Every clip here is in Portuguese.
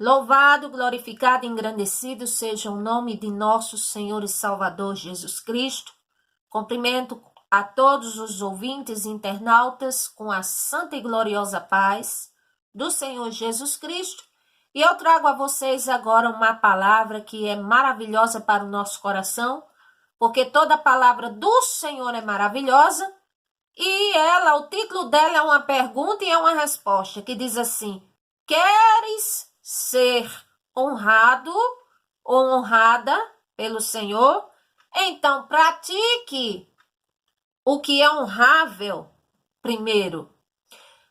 Louvado, glorificado e engrandecido seja o nome de nosso Senhor e Salvador Jesus Cristo. Cumprimento a todos os ouvintes e internautas com a santa e gloriosa paz do Senhor Jesus Cristo. E eu trago a vocês agora uma palavra que é maravilhosa para o nosso coração, porque toda palavra do Senhor é maravilhosa. E o título dela é uma pergunta e é uma resposta, que diz assim: queres ser honrado ou honrada pelo Senhor? Então pratique o que é honrável primeiro.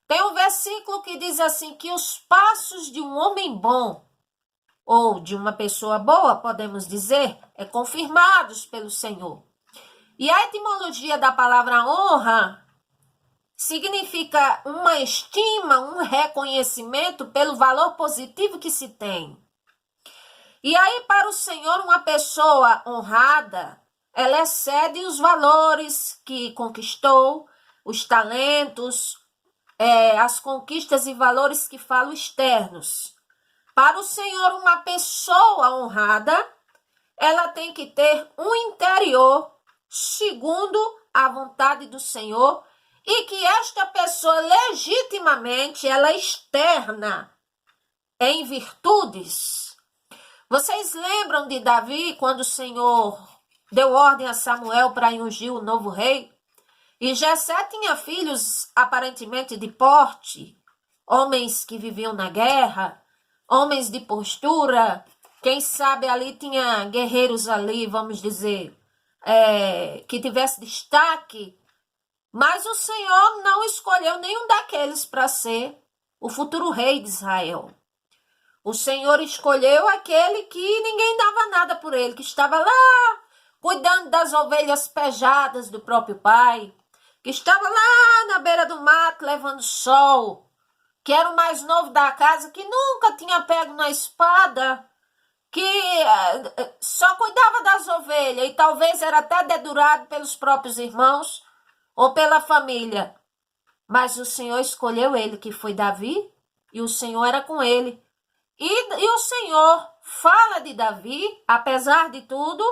Tem um versículo que diz assim, que os passos de um homem bom, ou de uma pessoa boa, podemos dizer, confirmados pelo Senhor. E a etimologia da palavra honra significa uma estima, um reconhecimento pelo valor positivo que se tem. E aí, para o Senhor, uma pessoa honrada, ela excede os valores que conquistou, os talentos, as conquistas e valores que falam externos. Para o Senhor, uma pessoa honrada, ela tem que ter um interior segundo a vontade do Senhor, e que esta pessoa legitimamente ela externa em virtudes. Vocês lembram de Davi, quando o Senhor deu ordem a Samuel para ungir o novo rei? E Jessé tinha filhos aparentemente de porte, homens que viviam na guerra, homens de postura, quem sabe ali tinha guerreiros ali, vamos dizer, que tivesse destaque. Mas o Senhor não escolheu nenhum daqueles para ser o futuro rei de Israel. O Senhor escolheu aquele que ninguém dava nada por ele, que estava lá cuidando das ovelhas pejadas do próprio pai, que estava lá na beira do mato levando sol, que era o mais novo da casa, que nunca tinha pego na espada, que só cuidava das ovelhas e talvez era até dedurado pelos próprios irmãos ou pela família. Mas o Senhor escolheu ele, que foi Davi, e o Senhor era com ele. E o Senhor fala de Davi, apesar de tudo,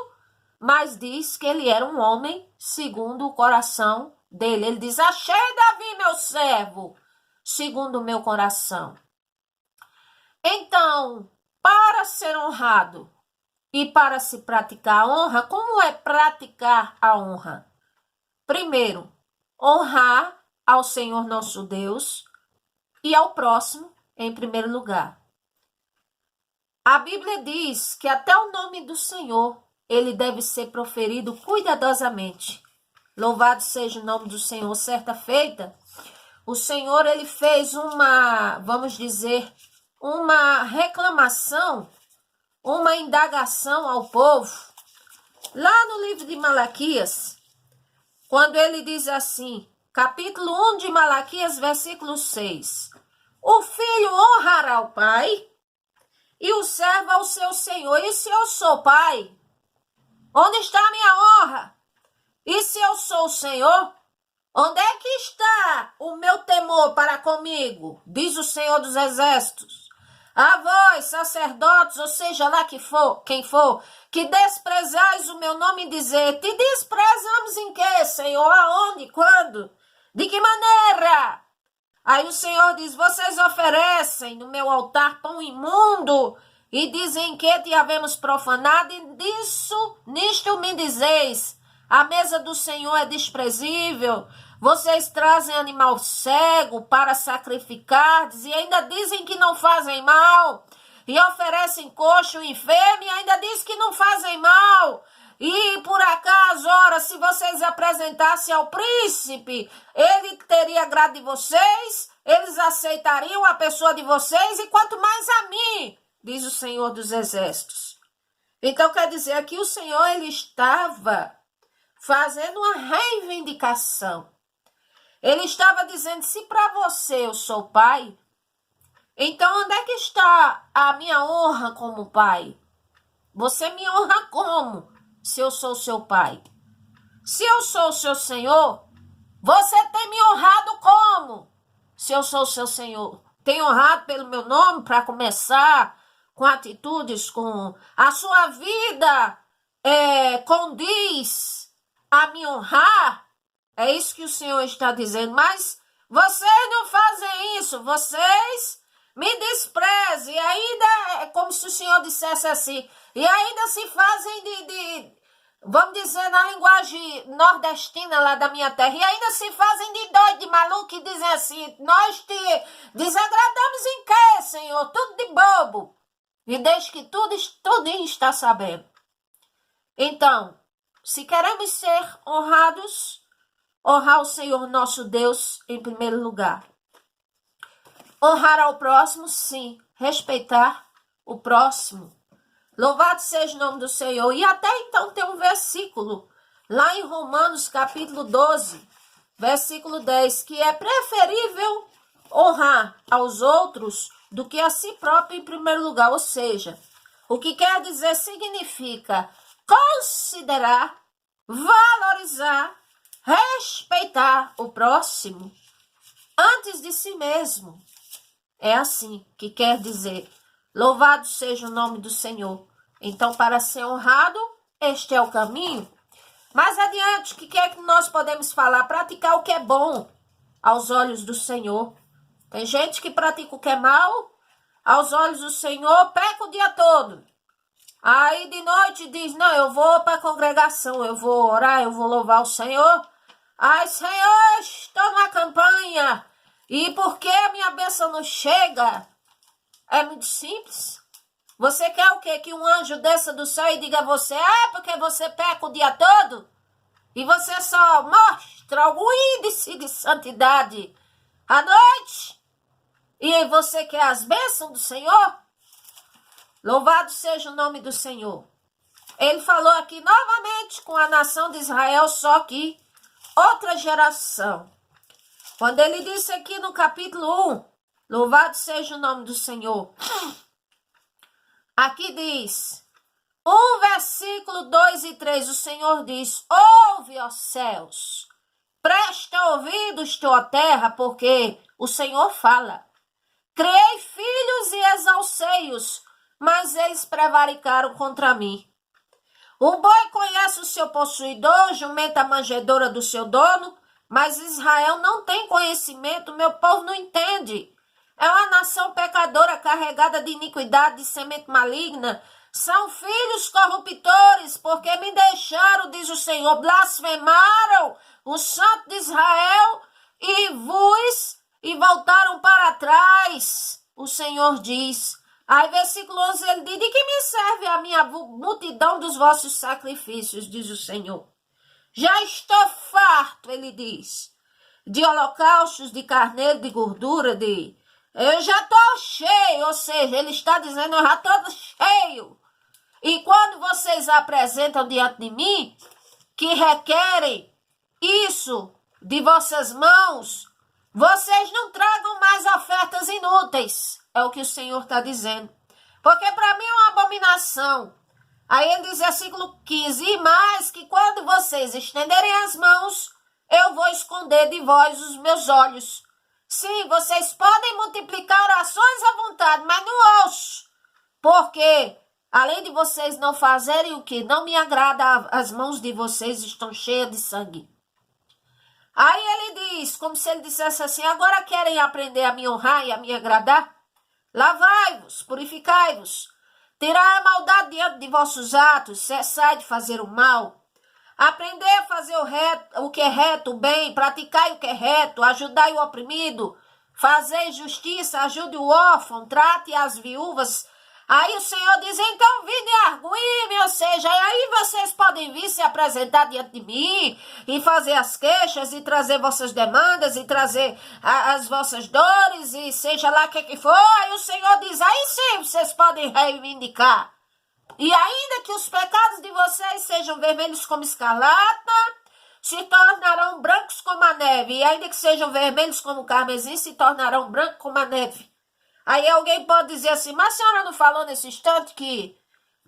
mas diz que ele era um homem segundo o coração dele. Ele diz: achei Davi, meu servo, segundo o meu coração. Então, para ser honrado e para se praticar a honra, como é praticar a honra? Primeiro, honrar ao Senhor nosso Deus e ao próximo em primeiro lugar. A Bíblia diz que até o nome do Senhor, ele deve ser proferido cuidadosamente. Louvado seja o nome do Senhor. Certa feita, o Senhor ele fez vamos dizer, uma reclamação, uma indagação ao povo. Lá no livro de Malaquias, quando ele diz assim, capítulo 1 de Malaquias, versículo 6. O filho honrará o pai e o servo ao seu senhor. E se eu sou pai, onde está a minha honra? E se eu sou o Senhor, onde é que está o meu temor para comigo? Diz o Senhor dos Exércitos. A vós, sacerdotes, ou seja lá quem for, que desprezais o meu nome, dizer: te desprezamos em quê, Senhor? Aonde? Quando? De que maneira? Aí o Senhor diz: vocês oferecem no meu altar pão imundo e dizem que te havemos profanado, e nisto me dizeis: a mesa do Senhor é desprezível. Vocês trazem animal cego para sacrificar, e ainda dizem que não fazem mal, e oferecem coxo enfermo, e ainda dizem que não fazem mal. E por acaso, ora, se vocês apresentassem ao príncipe, ele teria agrado de vocês, eles aceitariam a pessoa de vocês, e quanto mais a mim, diz o Senhor dos Exércitos. Então quer dizer, aqui o Senhor ele estava fazendo uma reivindicação. Ele estava dizendo: se para você eu sou pai, então onde é que está a minha honra como pai? Você me honra como, se eu sou seu pai? Se eu sou o seu Senhor, você tem me honrado como, se eu sou o seu Senhor? Tem honrado pelo meu nome, para começar, com atitudes, com a sua vida condiz a me honrar. É isso que o Senhor está dizendo. Mas vocês não fazem isso, vocês me desprezam. E ainda é como se o Senhor dissesse assim, e ainda se fazem vamos dizer na linguagem nordestina lá da minha terra, e ainda se fazem de doido, de maluco, e dizem assim, nós te desagradamos em quê, Senhor? Tudo de bobo. E desde que tudo está sabendo. Então, se queremos ser honrados, honrar o Senhor nosso Deus em primeiro lugar. Honrar ao próximo, sim. Respeitar o próximo. Louvado seja o nome do Senhor. E até então tem um versículo lá em Romanos capítulo 12, versículo 10, que é preferível honrar aos outros do que a si próprio em primeiro lugar. Ou seja, o que quer dizer significa considerar, valorizar, respeitar o próximo antes de si mesmo. É assim que quer dizer. Louvado seja o nome do Senhor. Então, para ser honrado, este é o caminho. Mais adiante, o que é que nós podemos falar? Praticar o que é bom aos olhos do Senhor. Tem gente que pratica o que é mal, aos olhos do Senhor, peca o dia todo. Aí de noite diz, não, eu vou para a congregação, eu vou orar, eu vou louvar o Senhor. Ai, Senhor, estou na campanha. E por que a minha bênção não chega? É muito simples. Você quer o quê? Que um anjo desça do céu e diga a você, porque você peca o dia todo? E você só mostra algum índice de santidade à noite? E aí você quer as bênçãos do Senhor? Louvado seja o nome do Senhor. Ele falou aqui novamente com a nação de Israel, só que outra geração. Quando ele disse aqui no capítulo 1, louvado seja o nome do Senhor. Aqui diz, versículo 2 e 3, o Senhor diz, ouve, ó céus, presta ouvidos, tua terra, porque o Senhor fala. Criei filhos e exalcei-os, mas eles prevaricaram contra mim. O boi conhece o seu possuidor, jumenta a manjedoura do seu dono, mas Israel não tem conhecimento, meu povo não entende. É uma nação pecadora, carregada de iniquidade, de semente maligna. São filhos corruptores, porque me deixaram, diz o Senhor, blasfemaram o Santo de Israel e voltaram para trás. O Senhor diz. Aí, versículo 11, ele diz, de que me serve a minha multidão dos vossos sacrifícios, diz o Senhor. Já estou farto, ele diz, de holocaustos, de carneiro, de gordura, eu já estou cheio, ou seja, ele está dizendo, eu já estou cheio. E quando vocês apresentam diante de mim, que requerem isso de vossas mãos, vocês não tragam mais ofertas inúteis. É o que o Senhor está dizendo. Porque para mim é uma abominação. Aí ele diz, versículo 15, e mais que quando vocês estenderem as mãos, eu vou esconder de vós os meus olhos. Sim, vocês podem multiplicar orações à vontade, mas não ouço. Porque, além de vocês não fazerem o que não me agrada, as mãos de vocês estão cheias de sangue. Aí ele diz, como se ele dissesse assim, agora querem aprender a me honrar e a me agradar? Lavai-vos, purificai-vos, tirai a maldade diante de vossos atos, cessai de fazer o mal. Aprender a fazer o que é reto, o bem, praticai o que é reto, ajudai o oprimido, fazei justiça, ajude o órfão, trate as viúvas. Aí o Senhor diz, então vinde arguir-me, ou seja, aí vocês podem vir se apresentar diante de mim e fazer as queixas e trazer vossas demandas e trazer as vossas dores e seja lá o que for. Aí o Senhor diz, aí sim vocês podem reivindicar. E ainda que os pecados de vocês sejam vermelhos como escarlata, se tornarão brancos como a neve. E ainda que sejam vermelhos como o carmesim, se tornarão brancos como a neve. Aí alguém pode dizer assim, mas a senhora não falou nesse instante que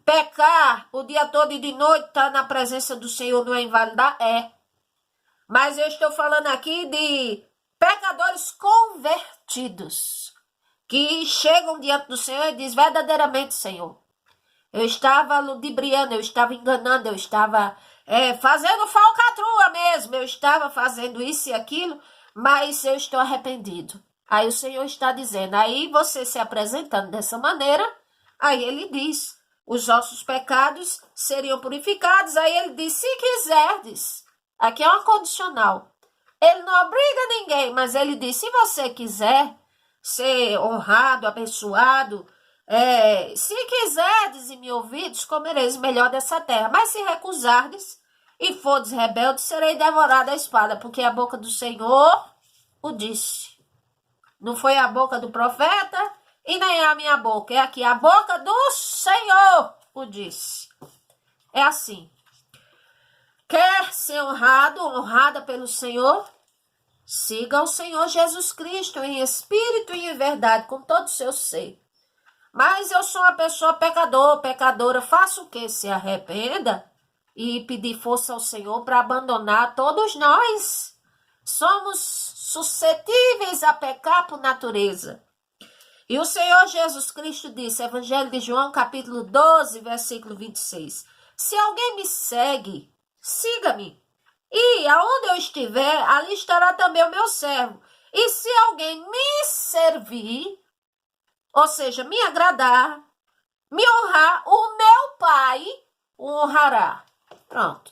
pecar o dia todo e de noite estar na presença do Senhor não é invalidar? É. Mas eu estou falando aqui de pecadores convertidos. que chegam diante do Senhor e dizem, verdadeiramente, Senhor, eu estava ludibriando, eu estava enganando, eu estava fazendo falcatrua mesmo, eu estava fazendo isso e aquilo, mas eu estou arrependido. Aí o Senhor está dizendo, aí você se apresentando dessa maneira, aí ele diz, os vossos pecados seriam purificados, aí ele diz, se quiserdes, aqui é uma condicional, ele não obriga ninguém, mas ele diz, se você quiser ser honrado, abençoado, se quiserdes e me ouvides, comereis melhor dessa terra. Mas se recusardes e fordes rebeldes, serei devorado à espada, porque a boca do Senhor o disse. Não foi a boca do profeta e nem a minha boca, é aqui a boca do Senhor o disse. É assim. Quer ser honrado, honrada pelo Senhor? Siga o Senhor Jesus Cristo em espírito e em verdade, com todo o seu ser. Mas eu sou uma pessoa pecadora, faço o quê? Se arrependa e pedir força ao Senhor para abandonar. Todos nós somos suscetíveis a pecar por natureza. E o Senhor Jesus Cristo disse, Evangelho de João, capítulo 12, versículo 26, se alguém me segue, siga-me. E aonde eu estiver, ali estará também o meu servo. E se alguém me servir, ou seja, me agradar, me honrar, o meu Pai o honrará. Pronto.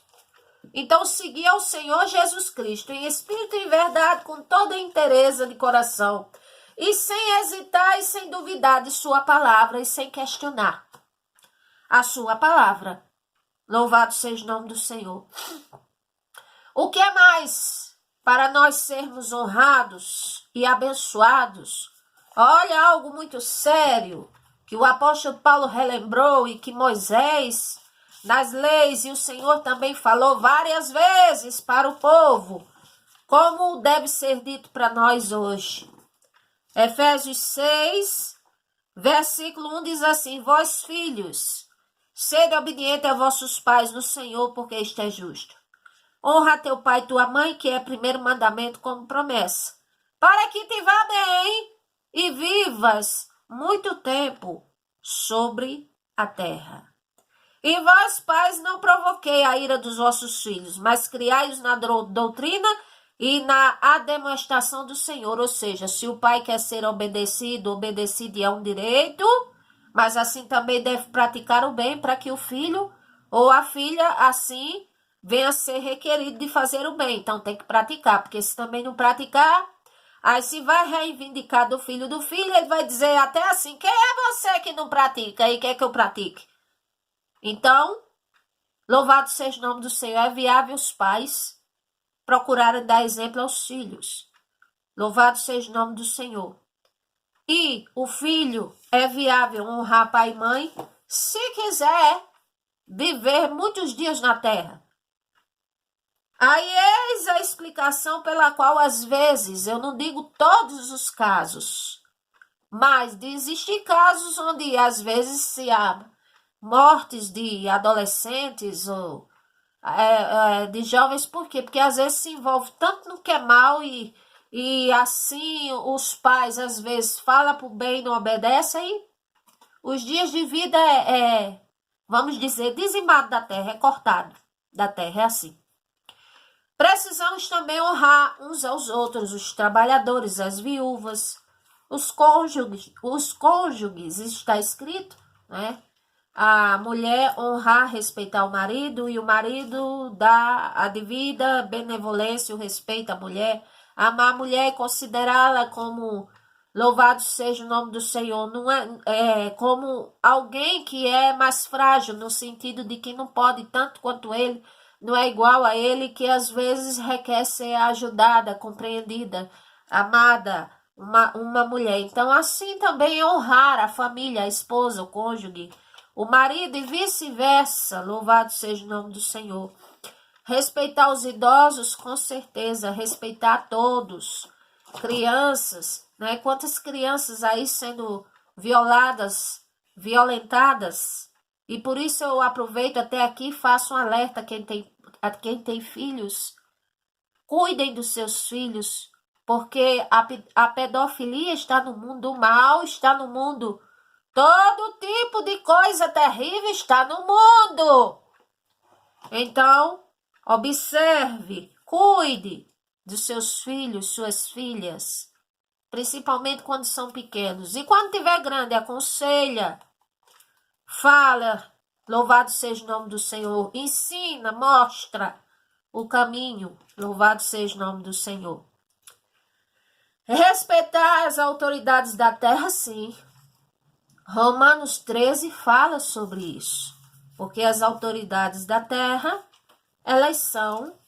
Então, seguir ao Senhor Jesus Cristo em espírito e em verdade, com toda a inteireza de coração, e sem hesitar e sem duvidar de sua palavra e sem questionar a sua palavra. Louvado seja o nome do Senhor. O que é mais para nós sermos honrados e abençoados? Olha, algo muito sério que o apóstolo Paulo relembrou e que Moisés, nas leis, e o Senhor também falou várias vezes para o povo, como deve ser dito para nós hoje. Efésios 6, versículo 1 diz assim, vós filhos, sede obedientes a vossos pais no Senhor, porque isto é justo. Honra teu pai e tua mãe, que é o primeiro mandamento como promessa, para que te vá bem e vivas muito tempo sobre a terra. E vós, pais, não provoquei a ira dos vossos filhos, mas criai-os na doutrina e na ademoestação do Senhor. Ou seja, se o pai quer ser obedecido é um direito, mas assim também deve praticar o bem para que o filho ou a filha, assim, venha a ser requerido de fazer o bem. Então tem que praticar, porque se também não praticar, aí se vai reivindicar do filho, ele vai dizer até assim, quem é você que não pratica e quer que eu pratique? Então, louvado seja o nome do Senhor, é viável os pais procurarem dar exemplo aos filhos. Louvado seja o nome do Senhor. E o filho é viável honrar pai e mãe se quiser viver muitos dias na terra. Aí eis a explicação pela qual, às vezes, eu não digo todos os casos, mas existem casos onde, às vezes, se há mortes de adolescentes ou de jovens. Por quê? Porque, às vezes, se envolve tanto no que é mal e assim, os pais, às vezes, falam para o bem e não obedecem. Os dias de vida vamos dizer, dizimado da terra, é cortado da terra, é assim. Precisamos também honrar uns aos outros, os trabalhadores, as viúvas, os cônjuges, está escrito, né? A mulher honrar, respeitar o marido, e o marido dar a devida benevolência, o respeito à mulher, amar a mulher e considerá-la como, louvado seja o nome do Senhor, não é como alguém que é mais frágil, no sentido de que não pode tanto quanto ele, não é igual a ele, que às vezes requer ser ajudada, compreendida, amada, uma mulher. Então, assim também honrar a família, a esposa, o cônjuge, o marido e vice-versa. Louvado seja o nome do Senhor. Respeitar os idosos, com certeza, respeitar todos. Crianças, né? Quantas crianças aí sendo violadas, violentadas. E por isso eu aproveito até aqui e faço um alerta a quem tem filhos. Cuidem dos seus filhos, porque a pedofilia está no mundo, o mal está no mundo, todo tipo de coisa terrível está no mundo. Então, observe, cuide dos seus filhos, suas filhas, principalmente quando são pequenos. E quando tiver grande, aconselha, fala, louvado seja o nome do Senhor, ensina, mostra o caminho, louvado seja o nome do Senhor. Respeitar as autoridades da terra, sim. Romanos 13 fala sobre isso, porque as autoridades da terra, elas são,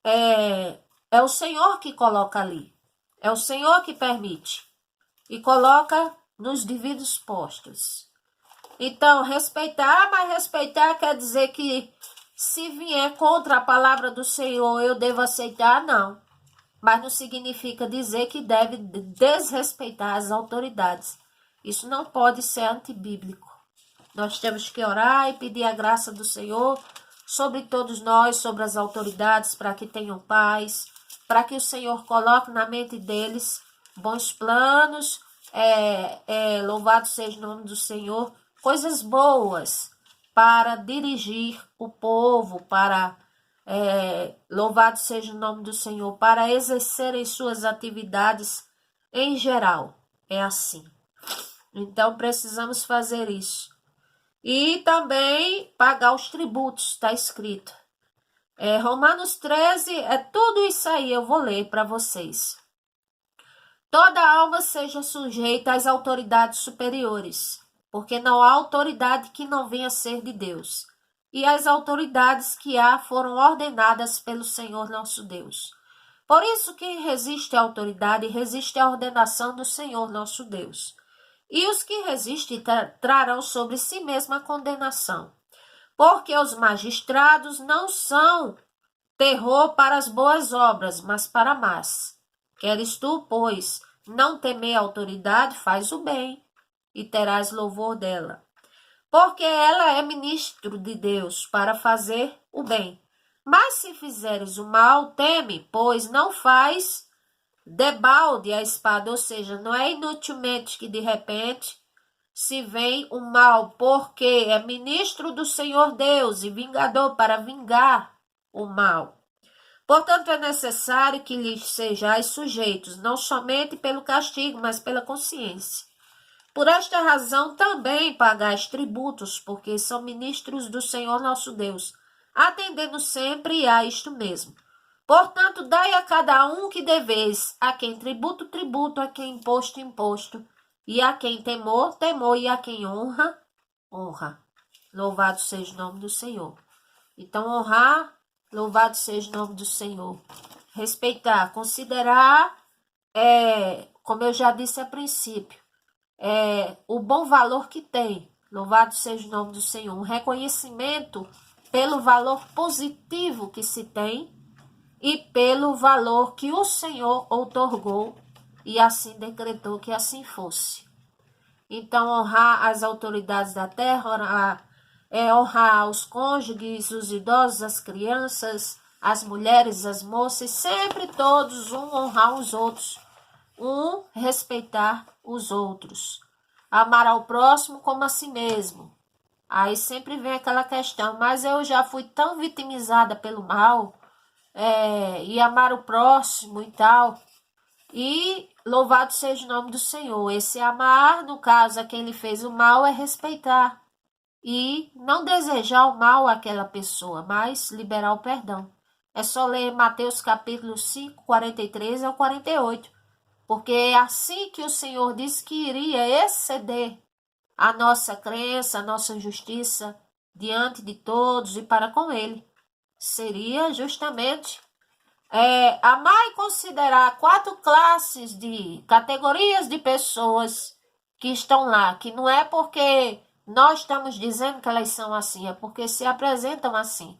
é o Senhor que coloca ali, é o Senhor que permite e coloca nos devidos postos. Então, respeitar, mas respeitar quer dizer que se vier contra a palavra do Senhor, eu devo aceitar? Não. Mas não significa dizer que deve desrespeitar as autoridades. Isso não pode ser antibíblico. Nós temos que orar e pedir a graça do Senhor sobre todos nós, sobre as autoridades, para que tenham paz, para que o Senhor coloque na mente deles bons planos, louvado seja o nome do Senhor, coisas boas para dirigir o povo, para, louvado seja o nome do Senhor, para exercerem suas atividades em geral. É assim. Então, precisamos fazer isso. E também pagar os tributos, está escrito. Romanos 13, tudo isso aí, eu vou ler para vocês. Toda alma seja sujeita às autoridades superiores, porque não há autoridade que não venha a ser de Deus. E as autoridades que há foram ordenadas pelo Senhor nosso Deus. Por isso, quem resiste à autoridade, resiste à ordenação do Senhor nosso Deus. E os que resistem trarão sobre si mesma a condenação. Porque os magistrados não são terror para as boas obras, mas para más. Queres tu, pois, não temer a autoridade, faz o bem, e terás louvor dela. Porque ela é ministro de Deus para fazer o bem. Mas se fizeres o mal, teme, pois não faz debalde a espada, ou seja, não é inutilmente que de repente se vem o mal, porque é ministro do Senhor Deus e vingador para vingar o mal. Portanto, é necessário que lhes sejais sujeitos, não somente pelo castigo, mas pela consciência. Por esta razão também pagais tributos, porque são ministros do Senhor nosso Deus, atendendo sempre a isto mesmo. Portanto, dai a cada um que deveis, a quem tributo, tributo, a quem imposto, imposto, e a quem temor, temor, e a quem honra, honra. Louvado seja o nome do Senhor. Então, honrar, louvado seja o nome do Senhor. Respeitar, considerar, como eu já disse a princípio, o bom valor que tem. Louvado seja o nome do Senhor. Um reconhecimento pelo valor positivo que se tem e pelo valor que o Senhor outorgou e assim decretou que assim fosse. Então, honrar as autoridades da terra, honrar os cônjuges, os idosos, as crianças, as mulheres, as moças, sempre todos, honrar os outros, respeitar os outros, amar ao próximo como a si mesmo. Aí sempre vem aquela questão, mas eu já fui tão vitimizada pelo mal, e amar o próximo e tal. E louvado seja o nome do Senhor. Esse amar, no caso, a quem lhe fez o mal, é respeitar. E não desejar o mal àquela pessoa, mas liberar o perdão. É só ler Mateus capítulo 5, 43 ao 48. Porque é assim que o Senhor disse que iria exceder a nossa crença, a nossa justiça diante de todos e para com Ele. Seria justamente amar e considerar 4 classes de categorias de pessoas que estão lá, que não é porque nós estamos dizendo que elas são assim, é porque se apresentam assim.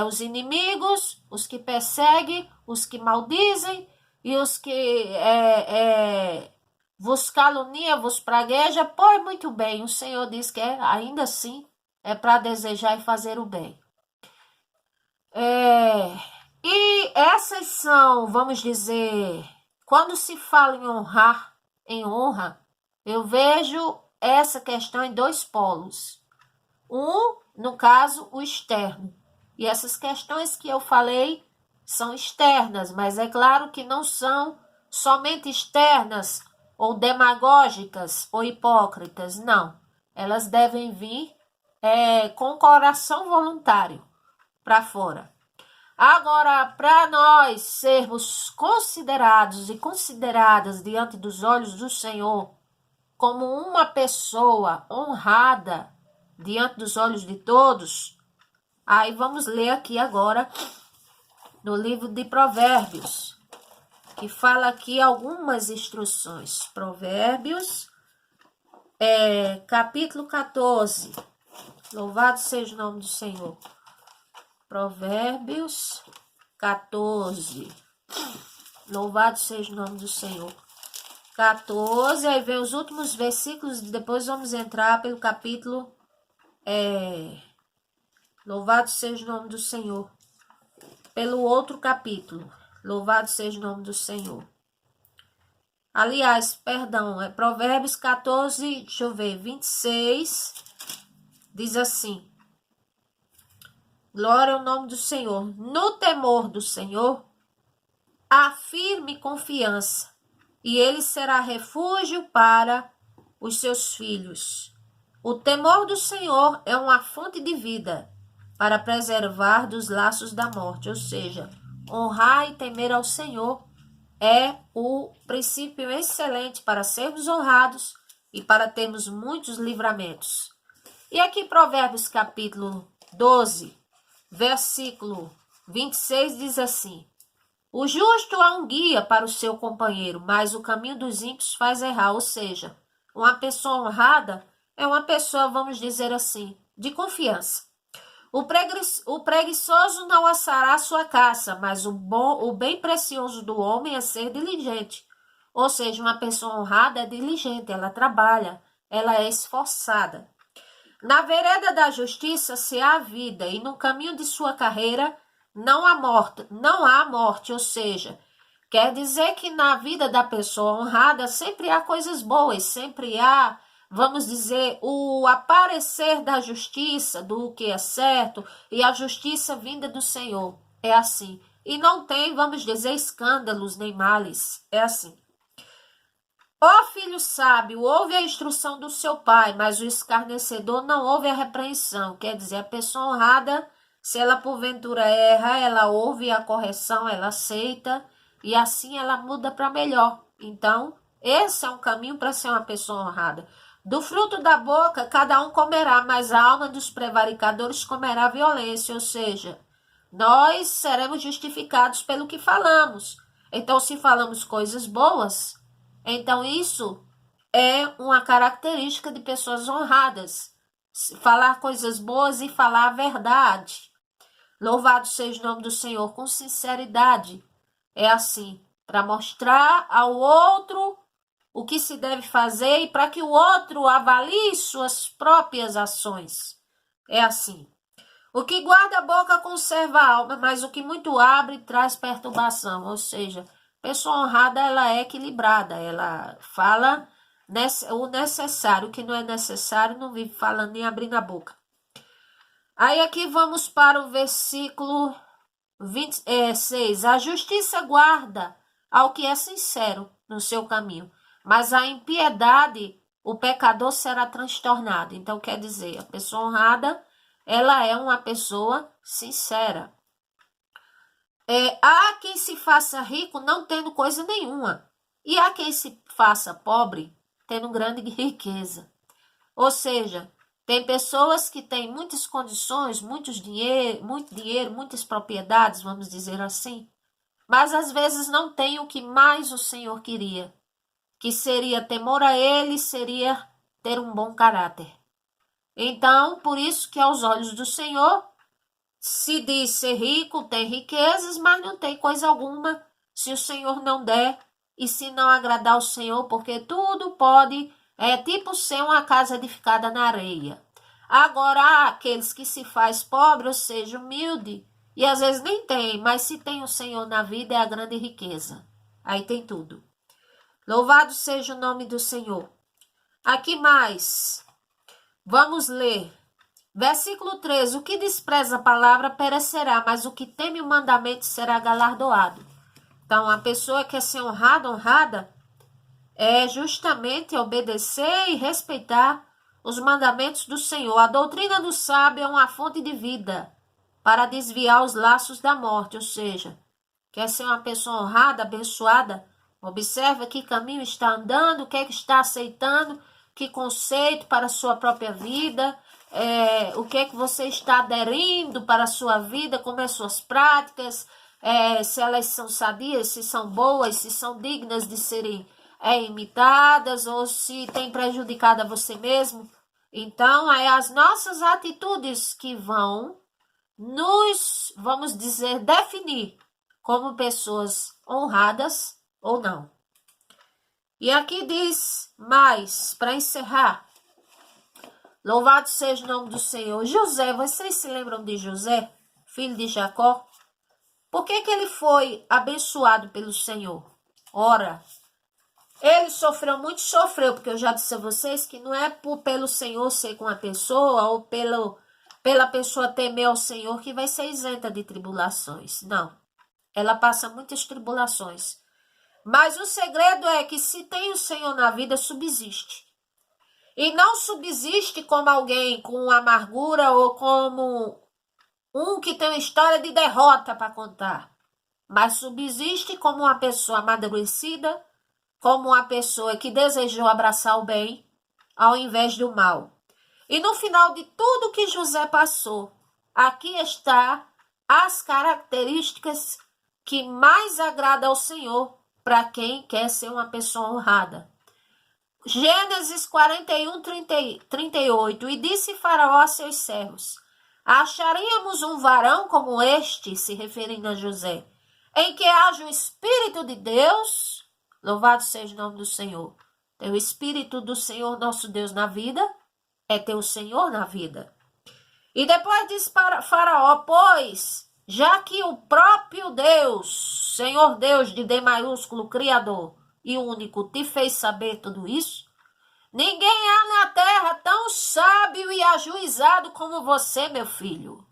Os inimigos, os que perseguem, os que maldizem e os que vos calunia, vos pragueja, pois muito bem, o Senhor diz que ainda assim é para desejar e fazer o bem. E essas são, vamos dizer, quando se fala em honrar, em honra, eu vejo essa questão em dois polos. Um, no caso, o externo. E essas questões que eu falei são externas, mas é claro que não são somente externas ou demagógicas ou hipócritas, não. Elas devem vir com o coração voluntário para fora. Agora, para nós sermos considerados e consideradas diante dos olhos do Senhor como uma pessoa honrada diante dos olhos de todos, aí vamos ler aqui agora no livro de Provérbios, que fala aqui algumas instruções. Provérbios, capítulo 14. Louvado seja o nome do Senhor. Provérbios 14. Louvado seja o nome do Senhor. 14, aí vem os últimos versículos, depois vamos entrar pelo capítulo. Louvado seja o nome do Senhor. Pelo outro capítulo. Louvado seja o nome do Senhor. Aliás, perdão, é Provérbios 14, deixa eu ver, 26, diz assim: glória ao nome do Senhor. No temor do Senhor, há firme confiança, e ele será refúgio para os seus filhos. O temor do Senhor é uma fonte de vida para preservar dos laços da morte, ou seja, honrar e temer ao Senhor é o princípio excelente para sermos honrados e para termos muitos livramentos. E aqui Provérbios capítulo 12, versículo 26 diz assim: o justo é um guia para o seu companheiro, mas o caminho dos ímpios faz errar. Ou seja, uma pessoa honrada é uma pessoa, vamos dizer assim, de confiança. O preguiçoso não assará sua caça, mas o bem precioso do homem é ser diligente. Ou seja, uma pessoa honrada é diligente, ela trabalha, ela é esforçada. Na vereda da justiça se há vida, e no caminho de sua carreira não há morte, ou seja, quer dizer que na vida da pessoa honrada sempre há coisas boas, sempre há, vamos dizer, o aparecer da justiça, do que é certo, e a justiça vinda do Senhor. É assim. E não tem, vamos dizer, escândalos nem males. É assim. Ó filho sábio, ouve a instrução do seu pai, mas o escarnecedor não ouve a repreensão. Quer dizer, a pessoa honrada, se ela porventura erra, ela ouve a correção, ela aceita e assim ela muda para melhor. Então, esse é um caminho para ser uma pessoa honrada. Do fruto da boca, cada um comerá, mas a alma dos prevaricadores comerá violência, ou seja, nós seremos justificados pelo que falamos. Então, se falamos coisas boas, então isso é uma característica de pessoas honradas. Falar coisas boas e falar a verdade. Louvado seja o nome do Senhor, com sinceridade. É assim, para mostrar ao outro o que se deve fazer e para que o outro avalie suas próprias ações. É assim. O que guarda a boca conserva a alma, mas o que muito abre traz perturbação. Ou seja, pessoa honrada, ela é equilibrada, ela fala o necessário, o que não é necessário, não vive falando nem abrindo a boca. Aí aqui vamos para o versículo 26. A justiça guarda ao que é sincero no seu caminho, mas a impiedade, o pecador será transtornado. Então, quer dizer, a pessoa honrada, ela é uma pessoa sincera. Há quem se faça rico não tendo coisa nenhuma, e há quem se faça pobre tendo grande riqueza. Ou seja, tem pessoas que têm muitas condições, muito dinheiro, muitas propriedades, vamos dizer assim, mas às vezes não tem o que mais o Senhor queria, que seria temor a Ele, seria ter um bom caráter. Então, por isso que aos olhos do Senhor, se diz ser rico, tem riquezas, mas não tem coisa alguma se o Senhor não der e se não agradar o Senhor, porque tudo pode, tipo ser uma casa edificada na areia. Agora, há aqueles que se faz pobre, ou seja, humilde, E às vezes nem tem, mas se tem o Senhor na vida é a grande riqueza. Aí tem tudo. Louvado seja o nome do Senhor. Aqui mais. Vamos ler. Versículo 13. O que despreza a palavra perecerá, mas o que teme o mandamento será galardoado. Então, a pessoa que quer ser honrada, é justamente obedecer e respeitar os mandamentos do Senhor. A doutrina do sábio é uma fonte de vida para desviar os laços da morte, ou seja, quer ser uma pessoa honrada, abençoada, observa que caminho está andando, o que é que está aceitando, que conceito para a sua própria vida, o que é que você está aderindo para a sua vida, como é suas práticas, se elas são sadias, se são boas, se são dignas de serem imitadas ou se tem prejudicado a você mesmo. Então, é as nossas atitudes que vão nos, vamos dizer, definir como pessoas honradas ou não. E aqui diz mais, para encerrar, louvado seja o nome do Senhor. José, vocês se lembram de José, filho de Jacó? Por que ele foi abençoado pelo Senhor? Ora, ele sofreu muito, porque eu já disse a vocês que não é pelo Senhor ser com a pessoa ou pela pessoa temer ao Senhor que vai ser isenta de tribulações. Não. Ela passa muitas tribulações. Mas o segredo é que se tem o Senhor na vida, subsiste. E não subsiste como alguém com amargura ou como um que tem uma história de derrota para contar. Mas subsiste como uma pessoa amadurecida, como uma pessoa que desejou abraçar o bem ao invés do mal. E no final de tudo que José passou, aqui está as características que mais agrada ao Senhor para quem quer ser uma pessoa honrada. Gênesis 41, 38. E disse Faraó a seus servos: acharíamos um varão como este, se referindo a José, em que haja o Espírito de Deus. Louvado seja o nome do Senhor. Ter o Espírito do Senhor nosso Deus na vida é ter o Senhor na vida. E depois diz para Faraó: pois, já que o próprio Deus, Senhor Deus de D maiúsculo, Criador e único, te fez saber tudo isso, ninguém há na terra tão sábio e ajuizado como você, meu filho.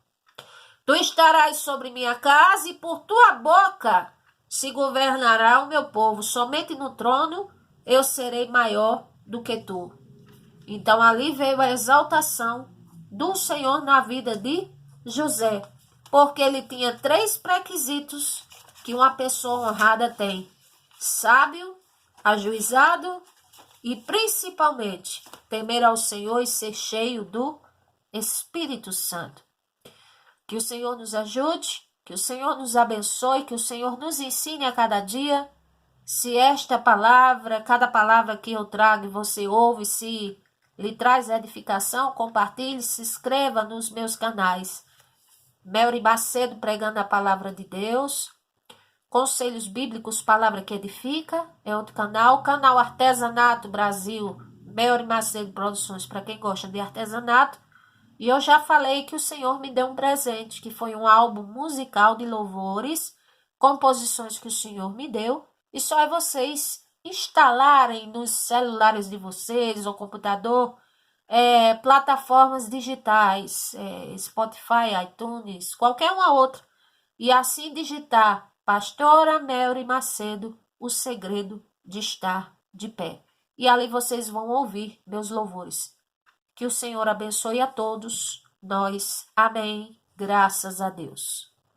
Tu estarás sobre minha casa e por tua boca se governará o meu povo. Somente no trono eu serei maior do que tu. Então ali veio a exaltação do Senhor na vida de José, porque ele tinha 3 pré-requisitos que uma pessoa honrada tem: sábio, ajuizado e principalmente temer ao Senhor e ser cheio do Espírito Santo. Que o Senhor nos ajude, que o Senhor nos abençoe, que o Senhor nos ensine a cada dia. Se esta palavra, cada palavra que eu trago e você ouve, se lhe traz edificação, compartilhe, se inscreva nos meus canais. Melry Macedo pregando a palavra de Deus. Conselhos Bíblicos, Palavra que Edifica, é outro canal. Canal Artesanato Brasil, Melry Macedo Produções, para quem gosta de artesanato. E eu já falei que o Senhor me deu um presente, que foi um álbum musical de louvores, composições que o Senhor me deu. E só é vocês instalarem nos celulares de vocês ou computador plataformas digitais, Spotify, iTunes, qualquer uma outra. E assim digitar Pastora Melry Macedo, o segredo de estar de pé. E ali vocês vão ouvir meus louvores. Que o Senhor abençoe a todos, nós. Amém. Graças a Deus.